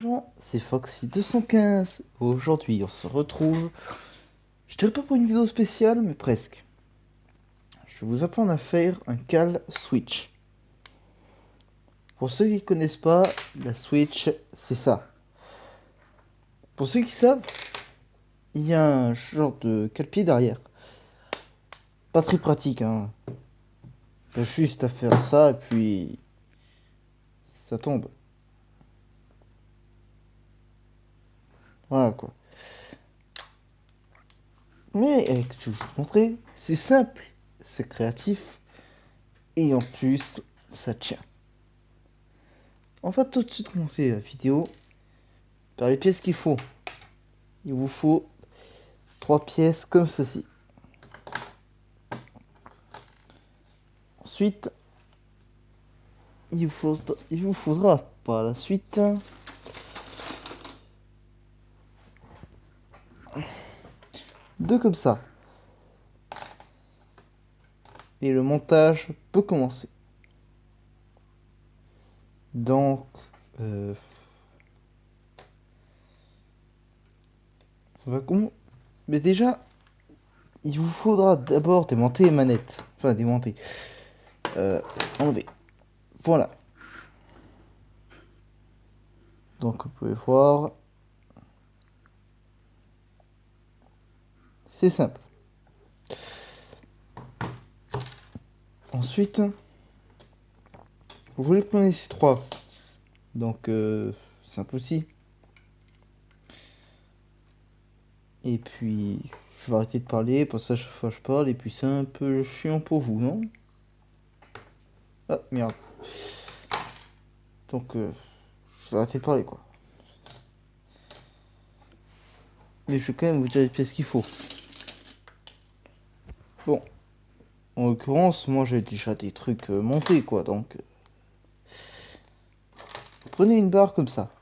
Bonjour, c'est Foxy215. Aujourd'hui, on se retrouve. Je dirais pas pour une vidéo spéciale, mais presque. Je vais vous apprendre à faire un call switch. Pour ceux qui connaissent pas, la switch, c'est ça. Pour ceux qui savent, il y a un genre de cale-pied derrière. Pas très pratique, hein. T'as juste à faire ça et puis ça tombe. Voilà quoi. Mais avec ce que je vais vous montrer, c'est simple, c'est créatif et en plus, ça tient. On va tout de suite commencer la vidéo par les pièces qu'il faut. Il vous faut 3 pièces comme ceci. Ensuite, il vous faudra par la suite deux comme ça. Et le montage peut commencer. Donc, ça va comment? Mais déjà, il vous faudra d'abord démonter les manettes. Enfin, démonter. Enlever. Voilà. Donc, vous pouvez voir. C'est simple. Ensuite, vous voulez prendre ces trois. Donc, simple aussi. Et puis, je vais arrêter de parler, parce que à chaque fois je parle, et puis c'est un peu chiant pour vous, non? Ah, merde. Donc, je vais arrêter de parler, quoi. Mais je vais quand même vous dire les pièces qu'il faut. Bon, en l'occurrence, moi j'ai déjà des trucs montés, quoi, donc... prenez une barre comme ça.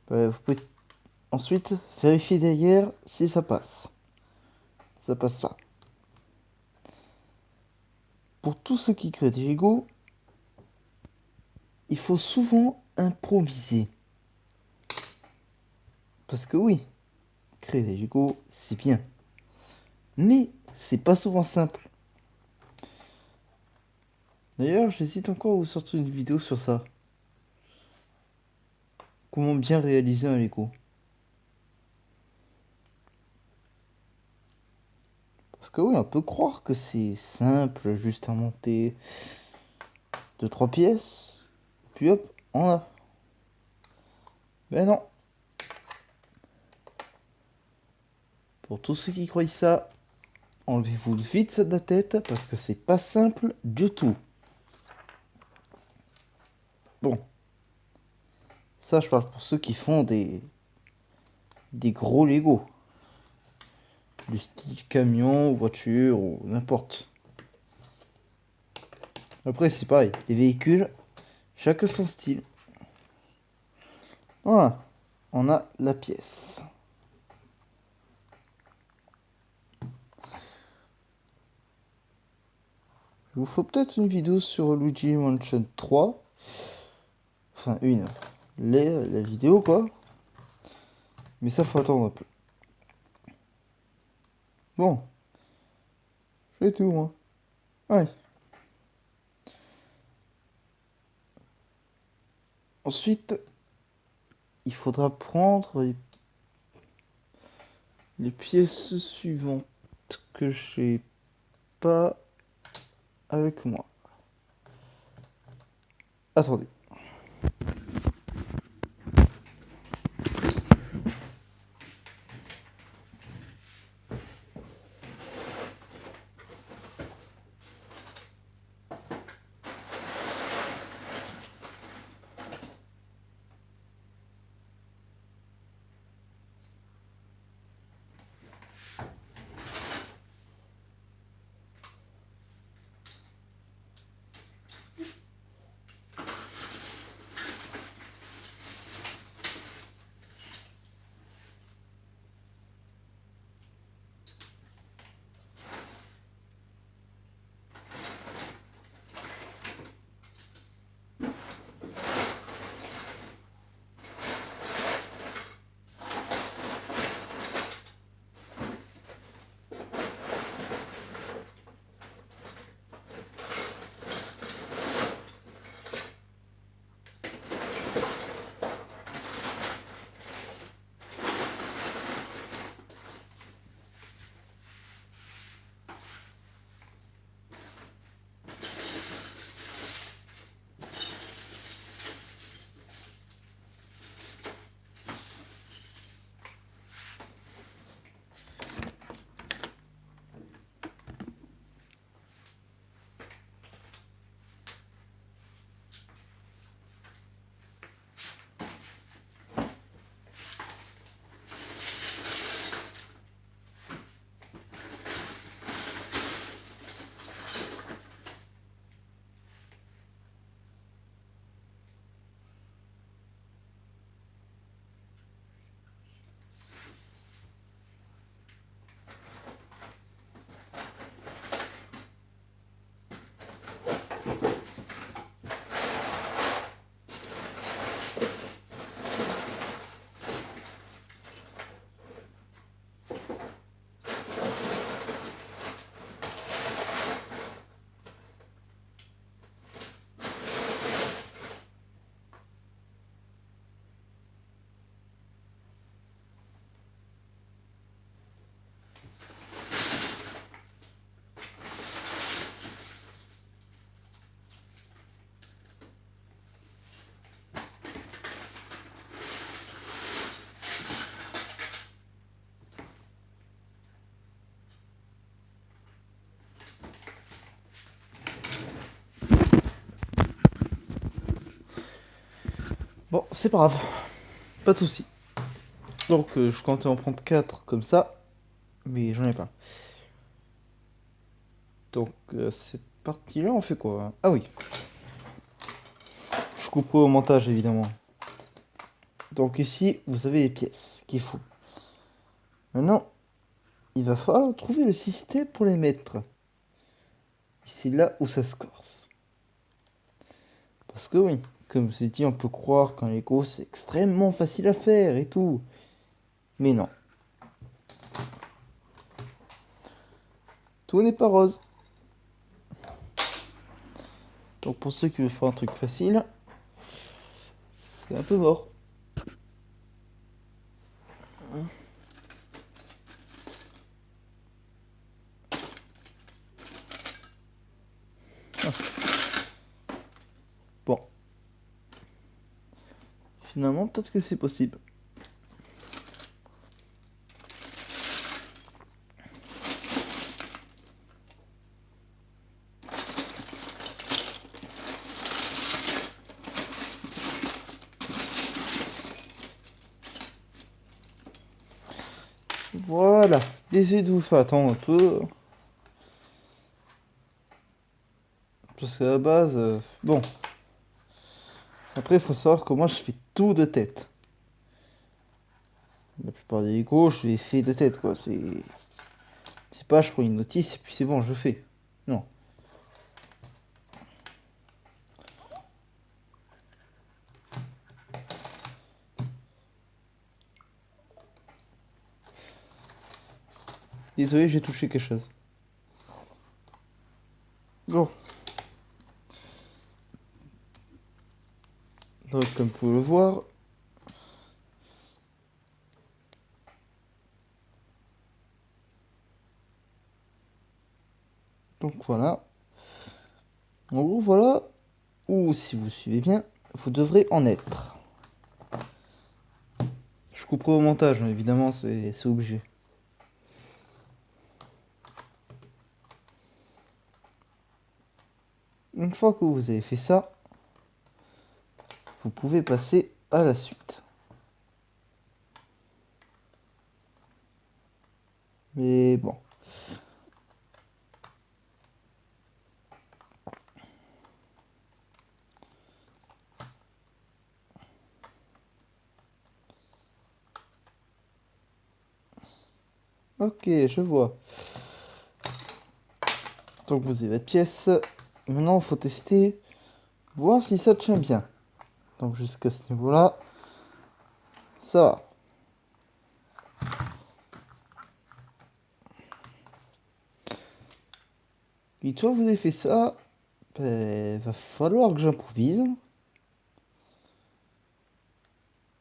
Vous pouvez ensuite vérifier derrière si ça passe. Ça passe pas. Pour tous ceux qui créent des Lego, il faut souvent improviser. Parce que oui, créer des Lego, c'est bien. Mais c'est pas souvent simple. D'ailleurs, j'hésite encore à vous sortir une vidéo sur ça. Comment bien réaliser un Lego. Parce que oui, on peut croire que c'est simple, juste à monter 2-3 pièces, puis hop, on a. Mais non. Pour tous ceux qui croient ça, enlevez-vous vite ça de la tête, parce que c'est pas simple du tout. Bon. Ça, je parle pour ceux qui font des gros Lego. Du style camion, ou voiture, ou n'importe. Après, c'est pareil. Les véhicules, chacun son style. Voilà. On a la pièce. Il vous faut peut-être une vidéo sur Luigi Mansion 3. Enfin, une. La vidéo, quoi. Mais ça, faut attendre un peu. Bon. Je fais tout, moi. Ouais. Ensuite, il faudra prendre les pièces suivantes que j'ai pas avec moi. Attendez. Bon, c'est pas grave, pas de soucis. Donc je comptais en prendre 4 comme ça, mais j'en ai pas. Donc cette partie-là, on fait quoi, hein? Ah oui, je couperai au montage évidemment. Donc ici, vous avez les pièces qu'il faut. Maintenant, il va falloir trouver le système pour les mettre. C'est là où ça se corse. Parce que oui, comme je vous ai dit, on peut croire qu'un Lego c'est extrêmement facile à faire et tout. Mais non. Tout n'est pas rose. Donc pour ceux qui veulent faire un truc facile, c'est un peu mort. Bon. Finalement, peut-être que c'est possible. Voilà. Essayez de vous faire attendre un peu. Parce qu'à la base, bon. Après, il faut savoir que moi, je fais tout de tête. La plupart des Lego, je les fais de tête, quoi. C'est pas, je prends une notice et puis c'est bon, je fais. Non. Désolé, j'ai touché quelque chose. Bon. Donc, comme vous pouvez le voir, donc voilà. En gros, voilà. Ou si vous suivez bien, vous devrez en être. Je couperai au montage, hein, évidemment, c'est obligé. Une fois que vous avez fait ça, vous pouvez passer à la suite. Mais bon. Ok, je vois. Donc vous avez votre pièce. Maintenant, il faut tester, voir si ça tient bien. Donc jusqu'à ce niveau-là, ça va. Une fois que vous avez fait ça, ben, va falloir que j'improvise.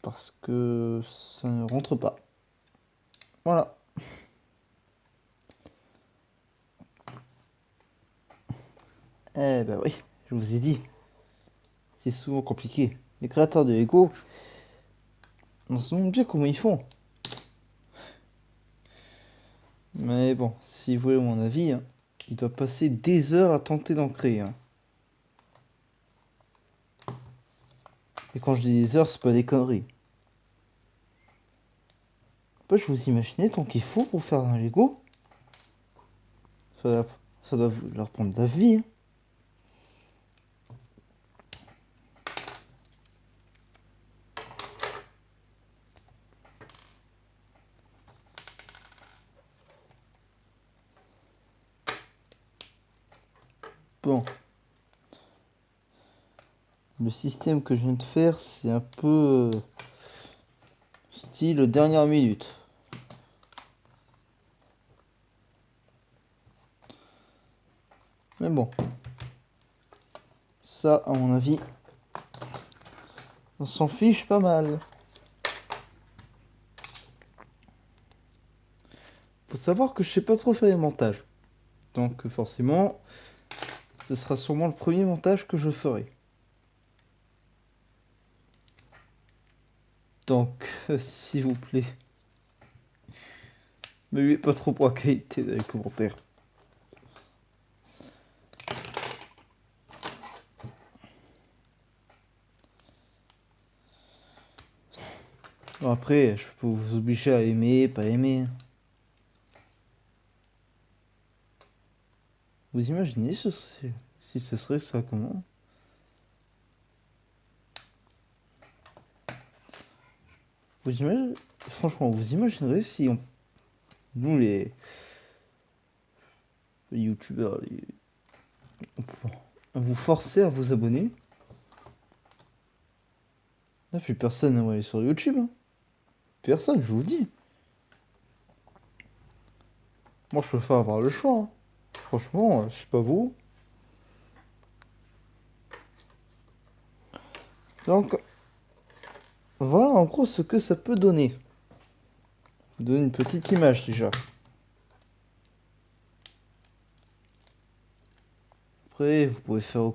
Parce que ça ne rentre pas. Voilà. Eh ben oui, je vous ai dit. C'est souvent compliqué. Les créateurs de Lego, on se demande bien comment ils font. Mais bon, si vous voulez mon avis, hein, il doit passer des heures à tenter d'en créer. Hein. Et quand je dis des heures, c'est pas des conneries. Après, je vous imaginez tant qu'il faut pour faire un Lego. Ça, ça doit leur prendre de la vie. Hein. Bon. Le système que je viens de faire, c'est un peu style dernière minute. Mais bon. Ça, à mon avis, on s'en fiche pas mal. Faut savoir que je sais pas trop faire les montages. Donc forcément, ce sera sûrement le premier montage que je ferai. Donc, s'il vous plaît, ne huez pas trop pour la qualité des commentaires. Bon, après, je peux vous obliger à aimer, pas aimer. Vous imaginez si ce serait ça comment? Vous imaginez, franchement, vous imaginerez si nous les youtubeurs, on vous forçait à vous abonner? Là, plus personne ne va aller sur YouTube. Hein. Personne, je vous dis. Moi, je préfère avoir le choix. Hein. Franchement, je sais pas vous. Donc, voilà en gros ce que ça peut donner. Je vous donne une petite image déjà. Après, vous pouvez faire aux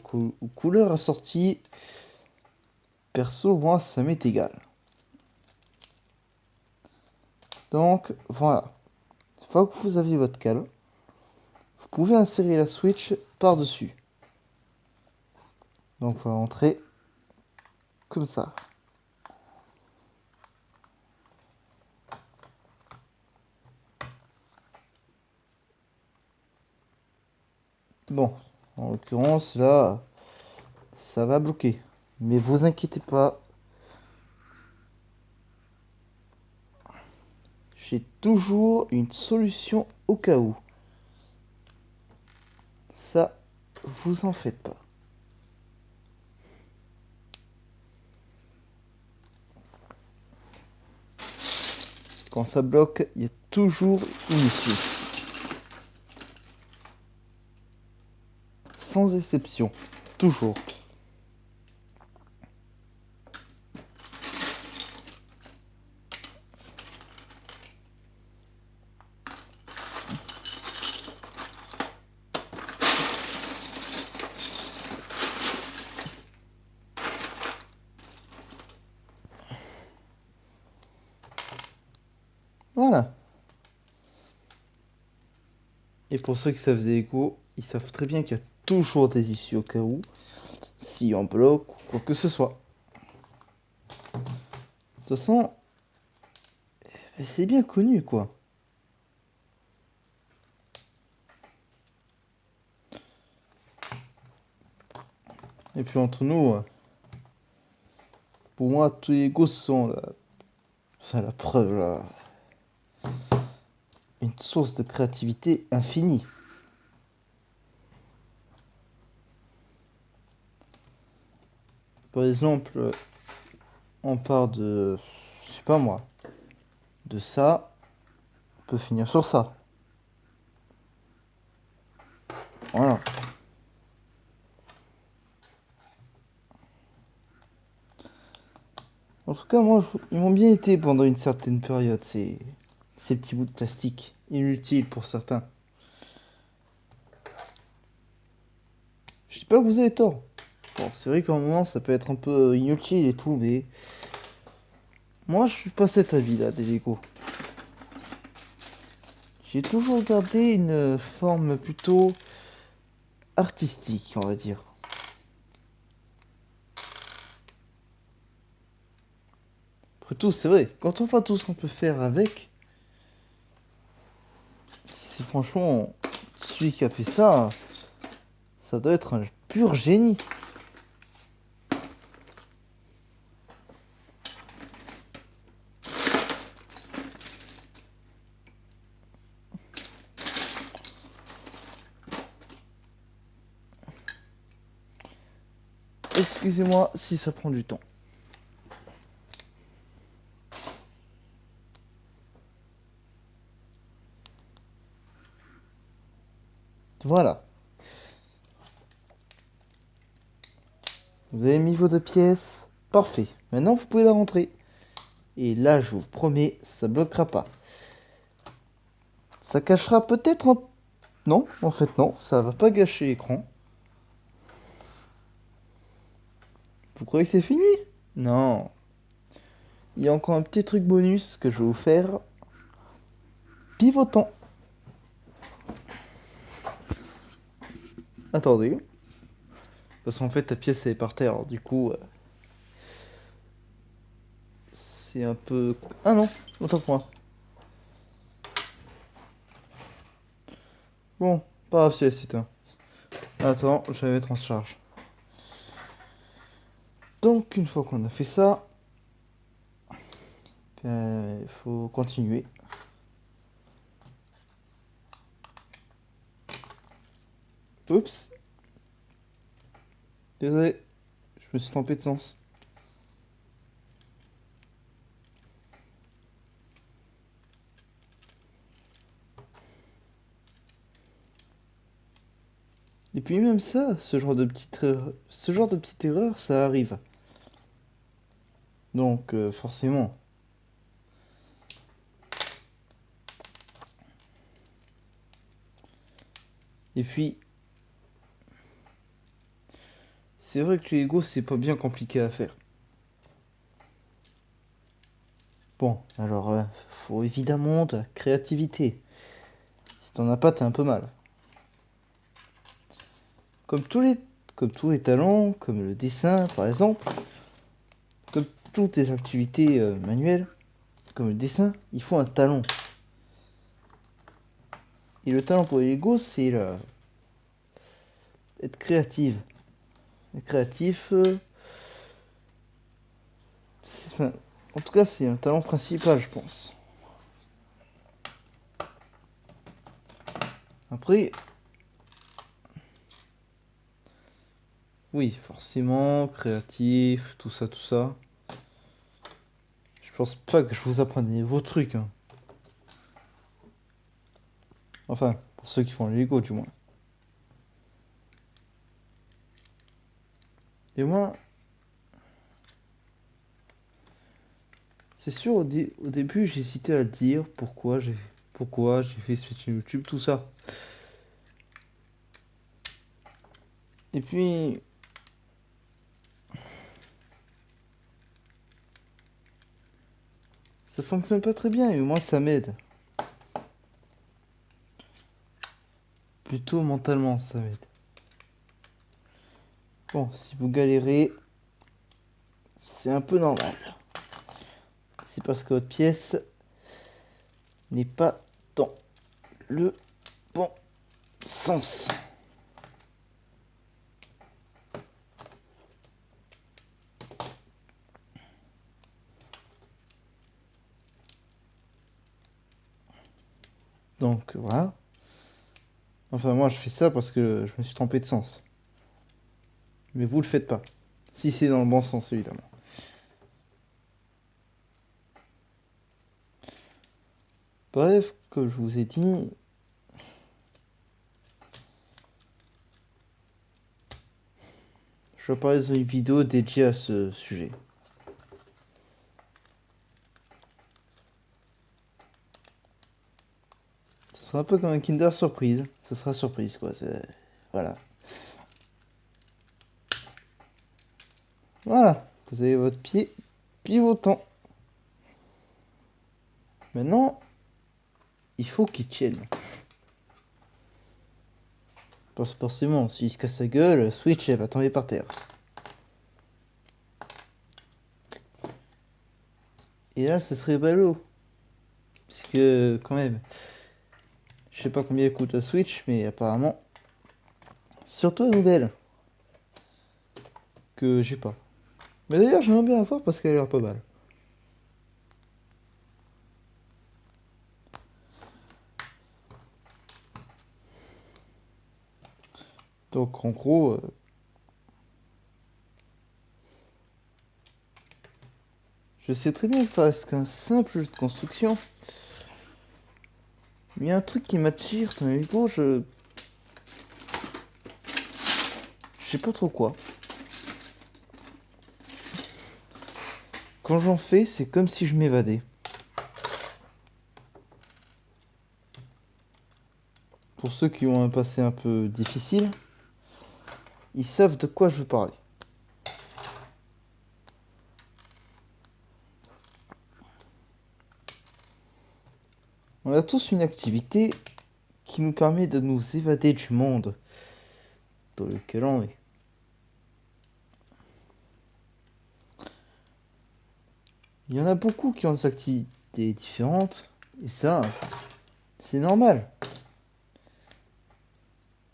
couleurs assorties. Perso, moi, ça m'est égal. Donc, voilà. Une fois que vous avez votre cale, vous pouvez insérer la Switch par-dessus. Donc, vous entrer comme ça. Bon, en l'occurrence, là, ça va bloquer. Mais vous inquiétez pas. J'ai toujours une solution au cas où. Ça, vous en faites pas. Quand ça bloque, il y a toujours une issue. Sans exception. Toujours. Voilà. Et pour ceux qui savent des échos, ils savent très bien qu'il y a toujours des issues au cas où. Si on bloque ou quoi que ce soit. De toute façon, c'est bien connu quoi. Et puis entre nous, pour moi, tous les gosses sont la preuve là. Une source de créativité infinie. Par exemple, on part de, je sais pas moi, de ça, on peut finir sur ça. Voilà. En tout cas, moi, ils m'ont bien été pendant une certaine période, ces petits bouts de plastique, inutiles pour certains. Je dis pas que vous avez tort. Bon, c'est vrai qu'à un moment, ça peut être un peu inutile et tout, mais moi, je suis pas cet avis-là des Lego. J'ai toujours gardé une forme plutôt artistique, on va dire. Après tout, c'est vrai, quand on voit tout ce qu'on peut faire avec, c'est franchement, celui qui a fait ça, ça doit être un pur génie. Excusez-moi si ça prend du temps. Voilà. Vous avez mis vos deux pièces. Parfait. Maintenant, vous pouvez la rentrer. Et là, je vous promets, ça bloquera pas. Ça cachera peut-être un... Non, en fait non, ça va pas gâcher l'écran. Vous croyez que c'est fini? Non. Il y a encore un petit truc bonus que je vais vous faire. Pivotant. Attendez. Parce qu'en fait, ta pièce elle est par terre. Alors, du coup, c'est un peu... Ah non, autant pour moi. Bon, pas grave si elle s'éteint. Attends, je vais mettre en charge. Donc, une fois qu'on a fait ça, il faut continuer. Oups. Désolé, je me suis trompé de sens. Et puis même ça, ce genre de petite erreur, ça arrive. Donc forcément. Et puis, c'est vrai que les Lego, c'est pas bien compliqué à faire. Bon, alors, faut évidemment de la créativité. Si t'en as pas, t'es un peu mal. Comme comme tous les talents, comme le dessin par exemple, comme toutes les activités manuelles, comme le dessin, il faut un talent. Et le talent pour les Lego, c'est être créatif. Être créatif, enfin, en tout cas, c'est un talent principal, je pense. Après, oui, forcément, créatif, tout ça, tout ça. Je pense pas que je vous apprenne vos trucs, hein. Enfin, pour ceux qui font les Lego, du moins. Et moi, c'est sûr, au début, j'ai hésité à le dire, pourquoi j'ai fait cette chaîne YouTube, tout ça. Et puis, ça fonctionne pas très bien, et moi, ça m'aide. Plutôt mentalement, ça m'aide. Bon, si vous galérez, c'est un peu normal. C'est parce que votre pièce n'est pas dans le bon sens. Donc voilà. Enfin moi je fais ça parce que je me suis trompé de sens. Mais vous le faites pas. Si c'est dans le bon sens évidemment. Bref, comme je vous ai dit, je vais parler d'une vidéo dédiée à ce sujet. Ce sera un peu comme un Kinder Surprise. Ce sera surprise quoi. Voilà. Voilà. Vous avez votre pied pivotant. Maintenant, il faut qu'il tienne. Parce que forcément, s'il se casse la gueule, Switch elle va tomber par terre. Et là, ce serait ballot. Parce que, quand même, je sais pas combien coûte la Switch, mais apparemment, surtout la nouvelle, que j'ai pas. Mais d'ailleurs, j'aimerais bien la voir parce qu'elle a l'air pas mal. Donc, en gros, je sais très bien que ça reste qu'un simple jeu de construction. Mais il y a un truc qui m'attire dans les Lego, je sais pas trop quoi. Quand j'en fais, c'est comme si je m'évadais. Pour ceux qui ont un passé un peu difficile, ils savent de quoi je veux parler. On a tous une activité qui nous permet de nous évader du monde dans lequel on est. Il y en a beaucoup qui ont des activités différentes, et ça, c'est normal.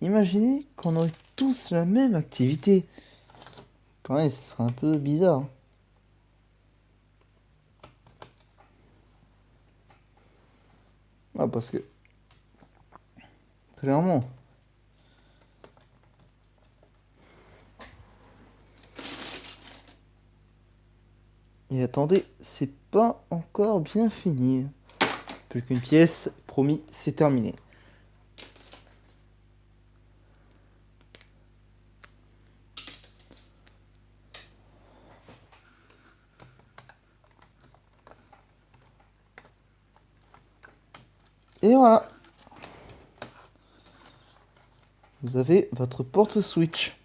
Imaginez qu'on aurait tous la même activité. Quand même, ce serait un peu bizarre. Ah, parce que, clairement. Et attendez, c'est pas encore bien fini. Plus qu'une pièce, promis, c'est terminé. Et voilà, vous avez votre porte Switch.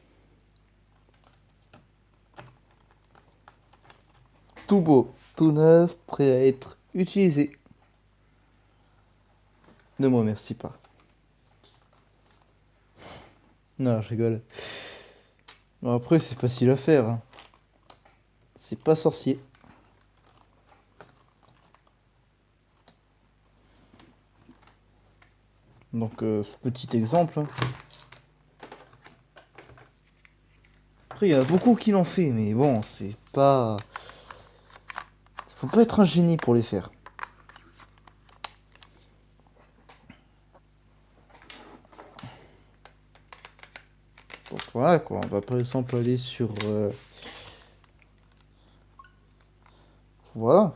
Tout beau, tout neuf, prêt à être utilisé. Ne me remercie pas. Non, je rigole. Bon, après, c'est facile à faire, hein. C'est pas sorcier. Donc, petit exemple, hein. Après, il y en a beaucoup qui l'ont fait, mais bon, c'est pas... Faut pas être un génie pour les faire. Donc voilà, quoi. On va par exemple aller sur... Voilà.